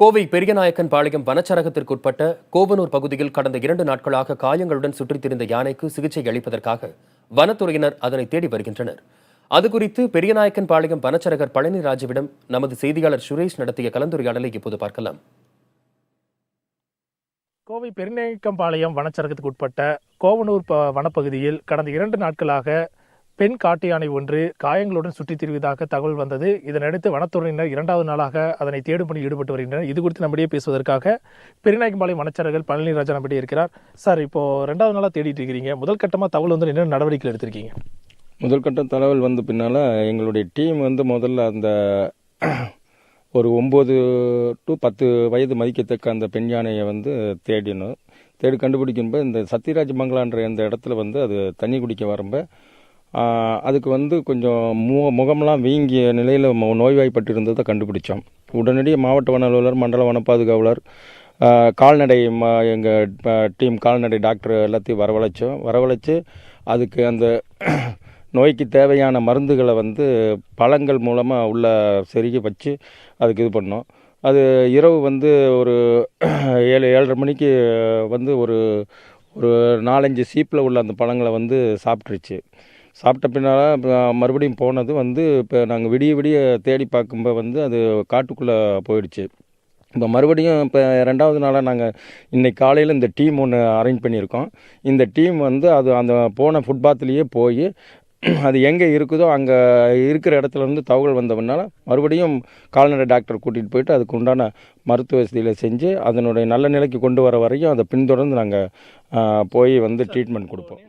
கோவை பெரியநாயக்கன் பாளையம் வனச்சரகத்திற்குட்பட்ட கோவனூர் பகுதியில் கடந்த 2 நாட்களாக காயங்களுடன் சுற்றித் திரிந்த யானைக்கு சிகிச்சை அளிப்பதற்காக வனத்துறையினர் அதனை தேடி வருகின்றனர். அதுகுறித்து பெரியநாயக்கன் பாளையம் வனச்சரகர் பழனிராஜுவிடம் நமது செய்தியாளர் சுரேஷ் நடத்திய கலந்துரையாடலை இப்போது பார்க்கலாம். கோவை பெரியநாயக்கம்பாளையம் வனச்சரகத்துக்கு உட்பட்ட கோவனூர் வனப்பகுதியில் கடந்த 2 நாட்களாக பெண் காட்டு யானை ஒன்று காயங்களுடன் சுற்றித் திரிவதாக தகவல் வந்தது. இதனையடுத்து வனத்துறையினர் 2வது நாளாக அதனை தேடும் பணியில் ஈடுபட்டு வருகின்றனர். இது குறித்து நம்மிடையே பேசுவதற்காக பெரியநாயக்கம்பாளையம் வனச்சரகர் பழனிராஜா நம்மிடையே இருக்கிறார். சார், இப்போ 2வது நாளாக தேடிட்டு இருக்கிறீங்க. முதல் கட்டமாக தகவல் வந்து என்ன நடவடிக்கை எடுத்திருக்கீங்க? முதல் கட்ட தகவல் வந்து பின்னால் எங்களுடைய டீம் வந்து முதல்ல அந்த ஒரு 9 to 10 வயது மதிக்கத்தக்க அந்த பெண் யானையை வந்து தேடி கண்டுபிடிக்கும்போது இந்த சத்யராஜ் மங்களான்ற அந்த இடத்துல வந்து அது தண்ணி குடிக்க வரம்ப அதுக்கு வந்து கொஞ்சம் முகமெல்லாம் வீங்கிய நிலையில் நோய்வாய்ப்பட்டு இருந்ததை கண்டுபிடிச்சோம். உடனடியாக மாவட்ட வன அலுவலர், மண்டல வன பாதுகாவலர், கால்நடை எங்கள் டீம் கால்நடை டாக்டர் எல்லாத்தையும் வரவழைச்சு அதுக்கு அந்த நோய்க்கு தேவையான மருந்துகளை வந்து பழங்கள் மூலமாக உள்ள செருகி வச்சு அதுக்கு இது பண்ணோம். அது இரவு வந்து ஒரு 7-7:30 மணிக்கு வந்து ஒரு 4-5 சீப்பில் உள்ள அந்த பழங்களை வந்து சாப்பிட்ட பின்னால் மறுபடியும் போனது வந்து இப்போ நாங்கள் விடிய தேடி பார்க்கும்போது வந்து அது காட்டுக்குள்ளே போயிடுச்சு. இப்போ மறுபடியும் இப்போ 2வது நாளாக நாங்கள் இன்றைக்கி காலையில் இந்த டீம் ஒன்று அரேஞ்ச் பண்ணியிருக்கோம். இந்த டீம் வந்து அது அந்த போன ஃபுட்பாத்லேயே போய் அது எங்கே இருக்குதோ அங்கே இருக்கிற இடத்துல இருந்து தகவல் வந்தவனால மறுபடியும் கால்நடை டாக்டர் கூட்டிகிட்டு போயிட்டு அதுக்கு உண்டான மருத்துவ வசதிகளை செஞ்சு அதனுடைய நல்ல நிலைக்கு கொண்டு வர வரைக்கும் அதை பின்தொடர்ந்து நாங்கள் போய் வந்து ட்ரீட்மெண்ட் கொடுப்போம்.